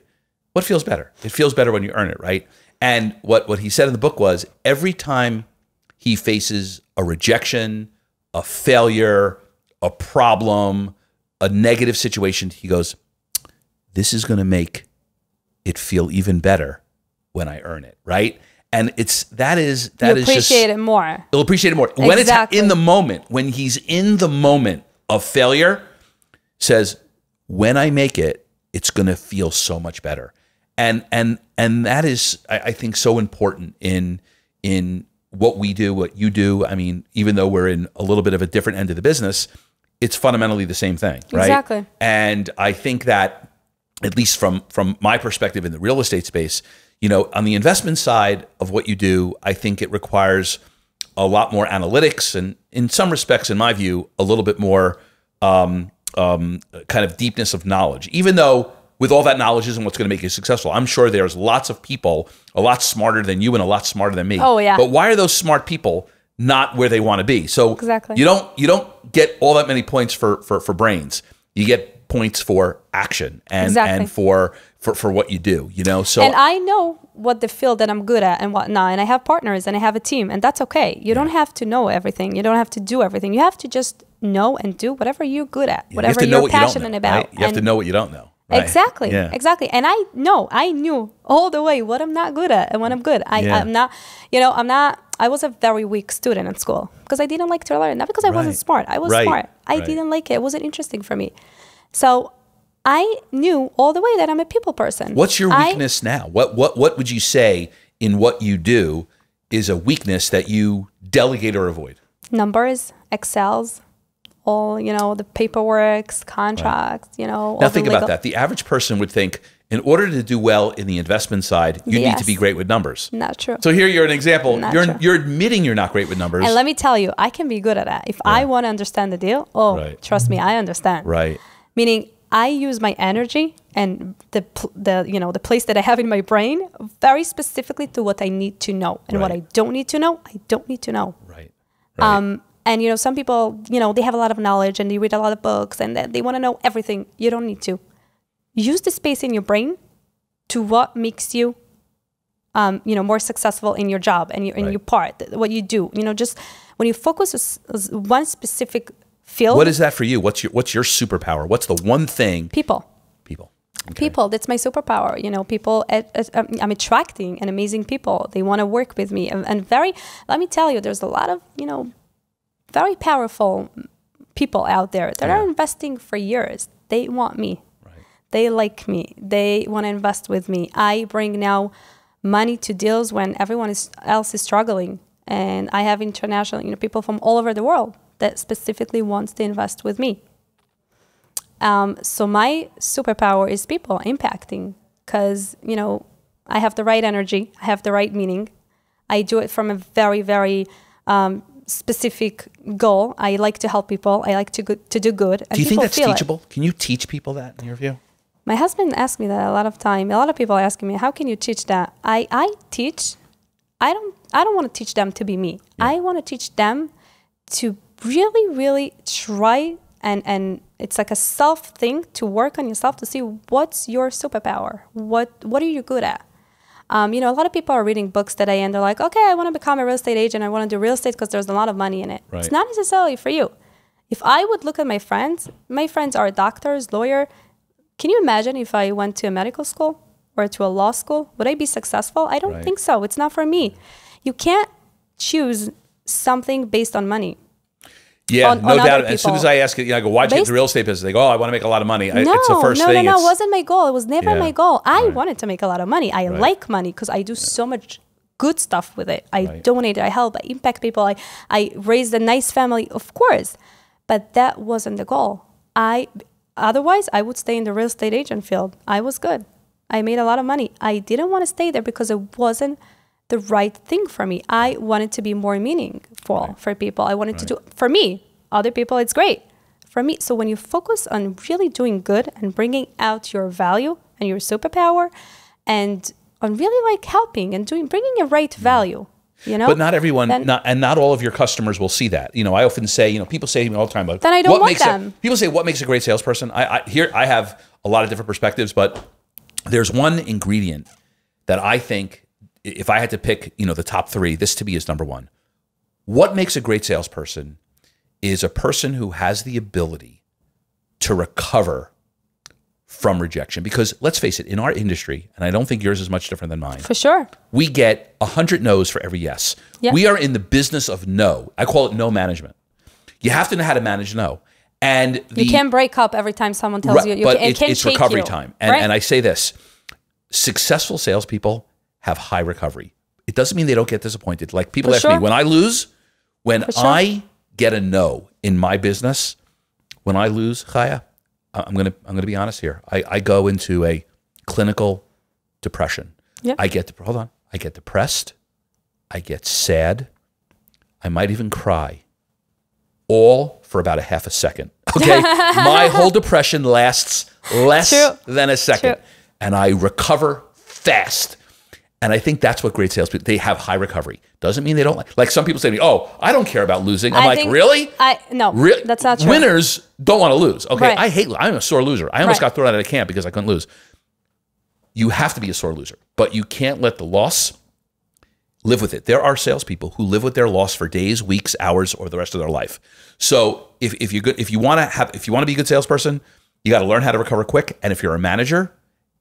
What feels better? It feels better when you earn it, right? And what he said in the book was, every time he faces a rejection, a failure, a problem, a negative situation, he goes, this is going to make it feel even better when I earn it, right? And that is Appreciate it more. He'll appreciate it more. When it's Exactly. in the moment, when he's in the moment of failure, says, when I make it, it's going to feel so much better. And that is, I think, so important in what we do, what you do. I mean, even though we're in a little bit of a different end of the business, it's fundamentally the same thing, right? Exactly. And I think that, at least from my perspective in the real estate space, you know, on the investment side of what you do, I think it requires a lot more analytics, and in some respects, in my view, a little bit more kind of deepness of knowledge. Even though with all that knowledge isn't what's going to make you successful. I'm sure there's lots of people a lot smarter than you and a lot smarter than me. Oh, yeah. But why are those smart people not where they want to be? So Exactly. you don't get all that many points for brains. You get points for action and Exactly. and for what you do, you know? So And I know what the field that I'm good at and whatnot, and I have partners and I have a team, and that's okay. You don't have to know everything. You don't have to do everything. You have to just know and do whatever you're good at, you have whatever to know you're what you don't passionate know, about. right? You have to And know what you don't know. Right? Exactly, Yeah. exactly. And I knew all the way what I'm not good at and what I'm good. Yeah. I'm not, I was a very weak student in school because I didn't like to learn. Not because I wasn't Right. smart. I was Right. smart. I Right. didn't like it. It wasn't interesting for me. So I knew all the way that I'm a people person. What's your weakness now? What would you say in what you do is a weakness that you delegate or avoid? Numbers, Excels, all, the paperwork, contracts, all Now the think legal. about that. The average person would think, in order to do well in the investment side, you need to be Yes. great with numbers. Not true. So here you're an example. Not You're true. you're admitting you're not great with numbers. And let me tell you, I can be good at that. If I want to understand the deal, Right. trust me, I understand. Right. Meaning I use my energy and the place that I have in my brain very specifically to what I need to know. And what Right. I don't need to know, I don't need to know. Right. Right. And some people, they have a lot of knowledge and they read a lot of books and they want to know everything. You don't need to. Use the space in your brain to what makes you more successful in your job and in Right. your part, what you do. Just when you focus on one specific field. What is that for you? What's your superpower? What's the one thing? People. People. Okay. People, that's my superpower. People, I'm attracting and amazing people. They want to work with me. And let me tell you, there's a lot of, very powerful people out there that are investing for years. They want me. Right. They like me. They want to invest with me. I bring now money to deals when everyone else is struggling. And I have international, people from all over the world that specifically wants to invest with me. So my superpower is people impacting because, I have the right energy. I have the right meaning. I do it from a very, very specific goal. I like to help people. I like to do good. And Do you think people that's feel it. teachable? Can you teach people that in your view? My husband asked me that a lot of time. A lot of people are asking me, how can you teach that? I teach. I don't want to teach them to be me. Yeah. I want to teach them to really, really try and it's like a self thing to work on yourself to see what's your superpower. What are you good at? A lot of people are reading books today and they're like, okay, I want to become a real estate agent. I want to do real estate because there's a lot of money in it. Right. It's not necessarily for you. If I would look at my friends are doctors, lawyer. Can you imagine if I went to a medical school or to a law school? Would I be successful? I don't Right. think so. It's not for me. You can't choose something based on money. Yeah, on no other doubt. As soon as people. I ask it, I go, why'd you get the real estate business? They go, oh, I want to make a lot of money. No, It's the first no, thing. no, It's- it wasn't my goal. It was never Yeah. my goal. I Right. wanted to make a lot of money. I Right. like money because I do so much good stuff with it. I Right. donated, I helped, I impact people, I raised a nice family, of course. But that wasn't the goal. Otherwise, I would stay in the real estate agent field. I was good. I made a lot of money. I didn't want to stay there because it wasn't the right thing for me. I wanted to be more meaningful for people. I wanted to do, for me, other people, it's great. For me, so when you focus on really doing good and bringing out your value and your superpower and on really like helping and bringing a right value, you know? But not everyone, not all of your customers will see that. You know, I often say, you know, people say to me all the time, like, then I don't want them. People say, what makes a great salesperson? Here I have a lot of different perspectives, but there's one ingredient that I think, if I had to pick, you know, the top three, this to me is number one. What makes a great salesperson is a person who has the ability to recover from rejection. Because let's face it, in our industry, and I don't think yours is much different than mine. For sure. We get 100 no's for every yes. Yeah. We are in the business of no. I call it no management. You have to know how to manage no. And you can't break up every time someone tells you. But it's recovery time. And I say this, successful salespeople have high recovery. It doesn't mean they don't get disappointed. Like people ask me, when I lose, I get a no in my business, when I lose, Chaya, I'm gonna be honest here. I go into a clinical depression. Yep. I get depressed. I get sad. I might even cry. All for about a half a second. Okay, my whole depression lasts less than a second, and I recover fast. And I think that's what great salespeople, they have high recovery. Doesn't mean they don't like some people say to me, oh, I don't care about losing. I'm like, really? No, really? That's not true. Winners don't want to lose. Okay, Right. I'm a sore loser. I almost got thrown out of the camp because I couldn't lose. You have to be a sore loser, but you can't let the loss live with it. There are salespeople who live with their loss for days, weeks, hours, or the rest of their life. So if you want to be a good salesperson, you got to learn how to recover quick. And if you're a manager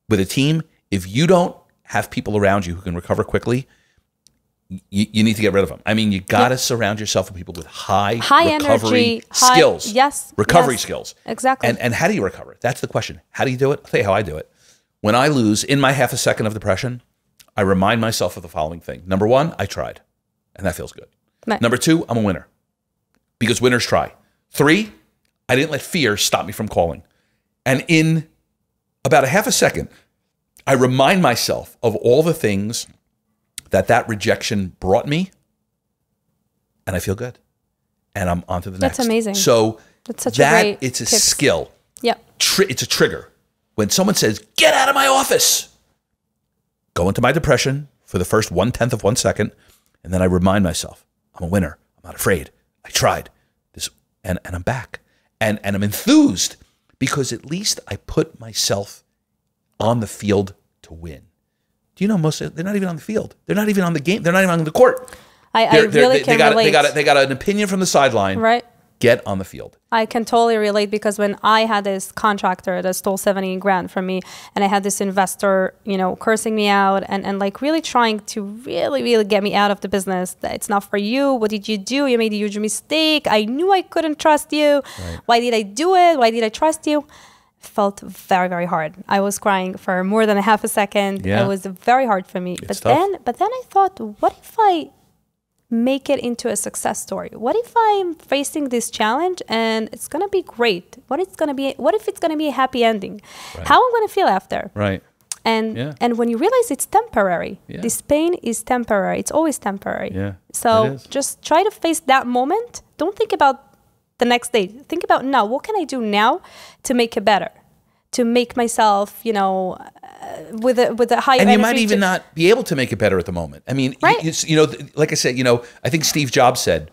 with a team, if you don't have people around you who can recover quickly, you need to get rid of them. I mean, you got to surround yourself with people with high recovery energy, skills. Recovery yes, skills. Exactly. And how do you recover? That's the question. How do you do it? I'll tell you how I do it. When I lose, in my half a second of depression, I remind myself of the following thing. Number one, I tried, and that feels good. Right. Number two, I'm a winner, because winners try. Three, I didn't let fear stop me from calling. And in about a half a second, I remind myself of all the things that rejection brought me, and I feel good. And I'm on to the next. That's amazing. So that's such a great it's a tips. skill. Yeah. It's a trigger. When someone says, get out of my office, go into my depression for the first 1/10 of 1 second, and then I remind myself, I'm a winner. I'm not afraid. I tried this, and I'm back. And I'm enthused because at least I put myself on the field to win. Do you know they're not even on the field. They're not even on the game. They're not even on the court. I really can relate. They got an opinion from the sideline. Right. Get on the field. I can totally relate because when I had this contractor that stole 70 grand from me and I had this investor, you know, cursing me out and like really trying to really get me out of the business. That it's not for you. What did you do? You made a huge mistake. I knew I couldn't trust you. Right. Why did I do it? Why did I trust you? Felt very, very hard. I was crying for more than a half a second. Yeah. It was very hard for me. It's tough. But then I thought, what if I make it into a success story? What if I'm facing this challenge and it's gonna be great? What if it's gonna be a happy ending? Right. How I'm gonna feel after? Right. And when you realize it's temporary, this pain is temporary. It's always temporary. Yeah. So just try to face that moment. Don't think about the next day. Think about now. What can I do now to make it better? To make myself, you know, with a high energy. And you might even not be able to make it better at the moment. I mean, right. you know, like I said, you know, I think Steve Jobs said,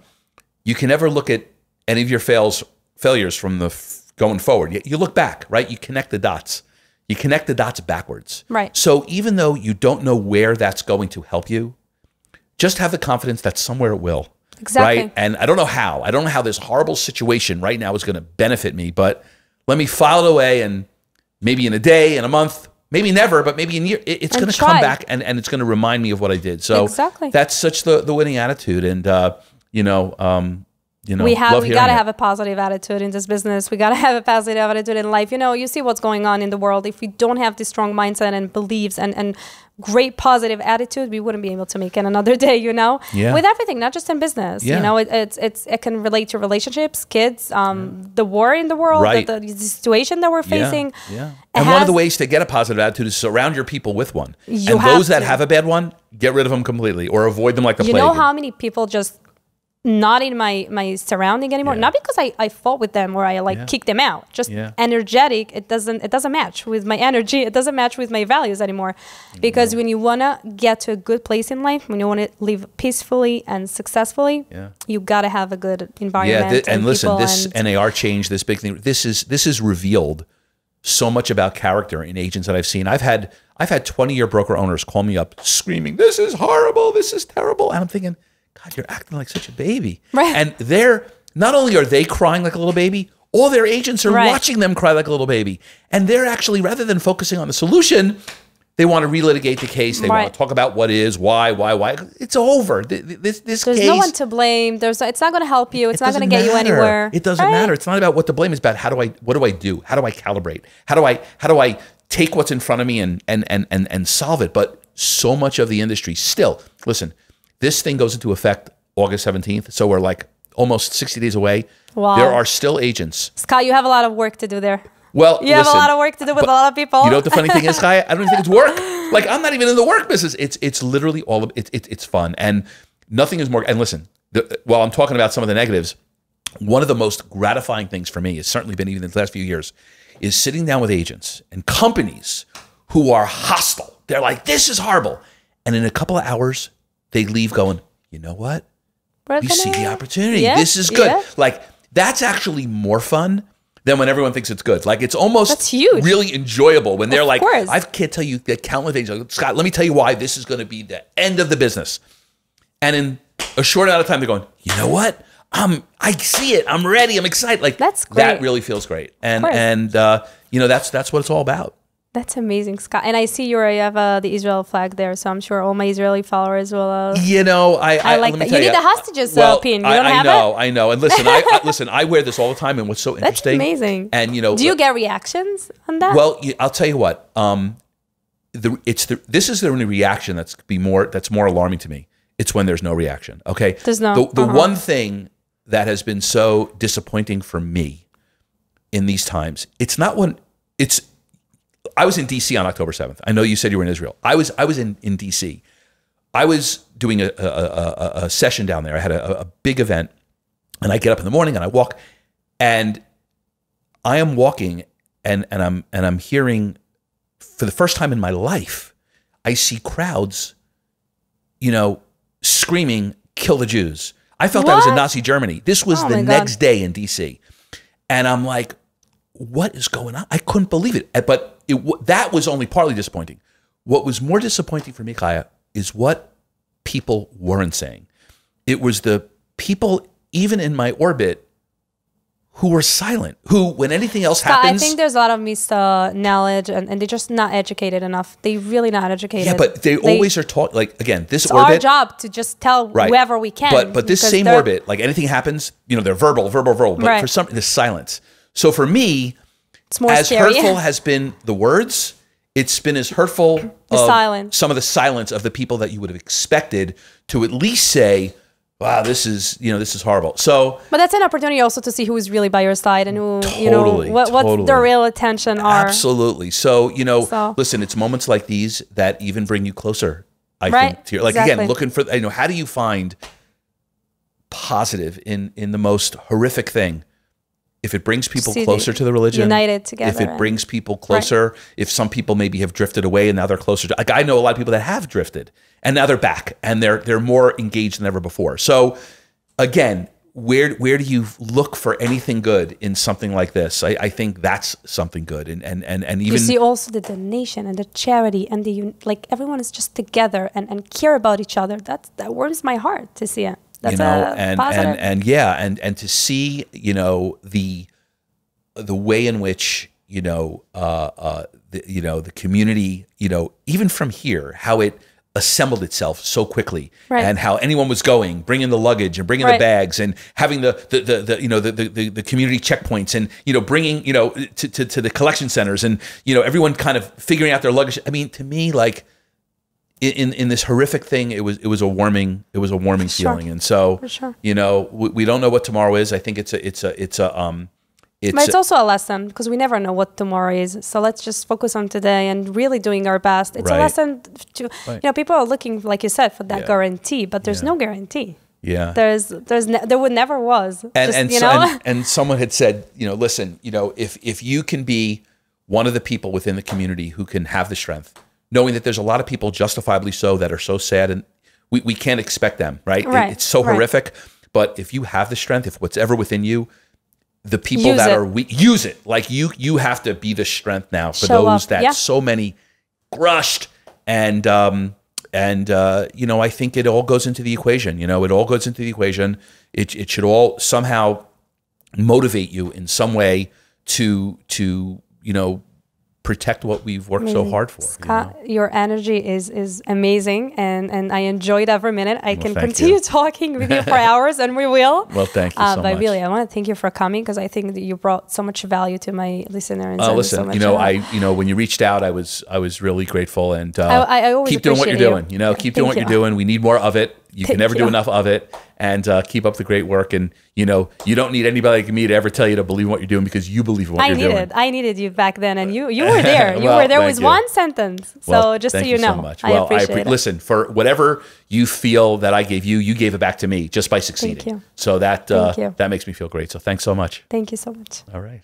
you can never look at any of your failures from going forward. You look back, right? You connect the dots. You connect the dots backwards. Right. So even though you don't know where that's going to help you, just have the confidence that somewhere it will. Exactly. Right. And I don't know how. I don't know how this horrible situation right now is going to benefit me, but let me file it away, and maybe in a day, in a month, maybe never, but maybe in a year, it's going to come back and it's going to remind me of what I did. So exactly. That's such the winning attitude. And, you know, You know, we love hearing got to it. have a positive attitude in this business. We got to have a positive attitude in life. You know, you see what's going on in the world. If we don't have this strong mindset and beliefs and great positive attitude, we wouldn't be able to make it another day, you know, Yeah. with everything, not just in business. Yeah. You know, it can relate to relationships, kids, the war in the world, Right. the situation that we're facing. Yeah. And one of the ways to get a positive attitude is surround your people with one. You And have those that to. have a bad one, get rid of them completely or avoid them like the You plague. know how many people just not in my surrounding anymore? Yeah. Not because I fought with them or I kicked them out. Just Yeah. energetic. It doesn't match with my energy. It doesn't match with my values anymore. Because when you wanna get to a good place in life, when you wanna live peacefully and successfully, you gotta have a good environment. And listen, people this NAR change, this big thing, this is revealed so much about character in agents that I've seen. I've had 20-year broker owners call me up screaming, "This is horrible, this is terrible." And I'm thinking, God, you're acting like such a baby. Right. And they're not only are they crying like a little baby, all their agents are Right. watching them cry like a little baby. And they're actually, rather than focusing on the solution, they want to relitigate the case. They Right. want to talk about what is, why. It's over. This There's case. no one to blame. It's not gonna help you. It's not gonna doesn't get you matter. anywhere. It doesn't Right? matter. It's not about what to blame. It's about what do I do? How do I calibrate? How do I take what's in front of me and solve it? But so much of the industry still, listen, this thing goes into effect August 17th. So we're like almost 60 days away. Wow. There are still agents. Scott, you have a lot of work to do there. Well, You have a listen, lot of work to do with a but lot of people. You know what the funny thing is, Kaya? I don't even think it's work. Like, I'm not even in the work business. It's literally all of it. It's fun. And nothing is more, and listen, while I'm talking about some of the negatives, one of the most gratifying things for me, it's certainly been even in the last few years, is sitting down with agents and companies who are hostile. They're like, this is horrible. And in a couple of hours, they leave going, you know what? We see the opportunity. Yeah, This is good. yeah. Like, that's actually more fun than when everyone thinks it's good. Like, it's almost That's huge. really enjoyable when they're Of like, course. I can't tell you the countless things. Like, Scott, let me tell you why this is going to be the end of the business. And in a short amount of time, they're going, you know what? I see it. I'm ready. I'm excited. Like, That's that great. really feels great. And course. you know, that's what it's all about. That's amazing, Scott. And I see you have the Israel flag there, so I'm sure all my Israeli followers will. You know, I like let me that. tell You need the hostages pin. You don't I have know, it? I know. And listen, listen. I wear this all the time, and what's so That's interesting? amazing. And you know, do you get reactions on that? well, I'll tell you what. This is the only reaction that's more alarming to me. It's when there's no reaction. Okay, There's no- The one thing that has been so disappointing for me in these times. It's not when it's. I was in DC on October 7th. I know you said you were in Israel. I was in DC. I was doing a session down there. I had a big event, and I get up in the morning and I walk, and I am walking and I'm hearing, for the first time in my life, I see crowds, you know, screaming, "Kill the Jews." I felt I was in What? Nazi Germany. This was Oh the my God. next day in DC. And I'm like, what is going on? I couldn't believe it. But that was only partly disappointing. What was more disappointing for me, Kaya, is what people weren't saying. It was the people, even in my orbit, who were silent, who, when anything else Scott, happens... I think there's a lot of knowledge, and they're just not educated enough. They really not educated. Yeah, but they always are taught, like, again, this It's orbit... our job to just tell Right. whoever we can. But this because same they're- orbit, like anything happens, you know, they're verbal. But Right. for some, there's silence. So for me, It's more as scary. hurtful has been the words, it's been as hurtful The of silence. some of the silence of the people that you would have expected to at least say, wow, this is horrible. So But that's an opportunity also to see who is really by your side and who, Totally, what's the totally. real attention are. absolutely. So, So- listen, it's moments like these that even bring you closer, I Right, think, to your, like, exactly. again, looking for, how do you find positive in the most horrific thing? If it brings people See, closer to the religion, united together if it and- brings people closer, if some people maybe have drifted away and now they're closer to, like, I know a lot of people that have drifted and now they're back and they're more engaged than ever before. So again, where do you look for anything good in something like this? I think that's something good. And even You see also the donation and the charity and like everyone is just together and care about each other. That warms my heart to see it. That's positive. and to see, the way in which, the community, even from here, how it assembled itself so quickly, Right. and how anyone was going, bringing the luggage and bringing the Right. bags, and having the community checkpoints, and bringing to the collection centers, and everyone kind of figuring out their luggage. I mean, to me, like in this horrific thing, it was a warming feeling, and so For sure. we don't know what tomorrow is. I think it's But it's also a lesson because we never know what tomorrow is. So let's just focus on today and really doing our best. It's a Right. lesson to, people are looking, like you said, for that Yeah. guarantee, but there's Yeah. no guarantee. yeah. There would never was. And someone had said, listen, if you can be one of the people within the community who can have the strength, knowing that there's a lot of people, justifiably so, that are so sad, and we can't expect them, right? Right. It's so Right. horrific. But if you have the strength, if what's ever within you, the people Use that it. are weak, use it. Like you have to be the strength now for Show those up. that Yeah. so many crushed, and I think it all goes into the equation. It all goes into the equation. It should all somehow motivate you in some way to protect what we've worked so hard for. Scott, your energy is amazing, and I enjoyed every minute. I can thank continue you. talking with you for hours, and we will. Well, thank you so but much. really, I want to thank you for coming because I think that you brought so much value to my listeners. Listen, so much when you reached out, I was really grateful, and I always keep doing what you're appreciate doing. you. Keep doing what Thank you're you. doing. We need more of it. You can Thank never do you. enough of it, and keep up the great work. And you don't need anybody like me to ever tell you to believe in what you're doing, because you believe in what you're doing. I needed you back then, and you were there. You Well, were there thank with you. one sentence. So Well, just so thank you know, so much. I Well, appreciate it. listen, for whatever you feel that I gave you, you gave it back to me just by succeeding. you. So that Thank you. that makes me feel great. So thanks so much. Thank you so much. All right.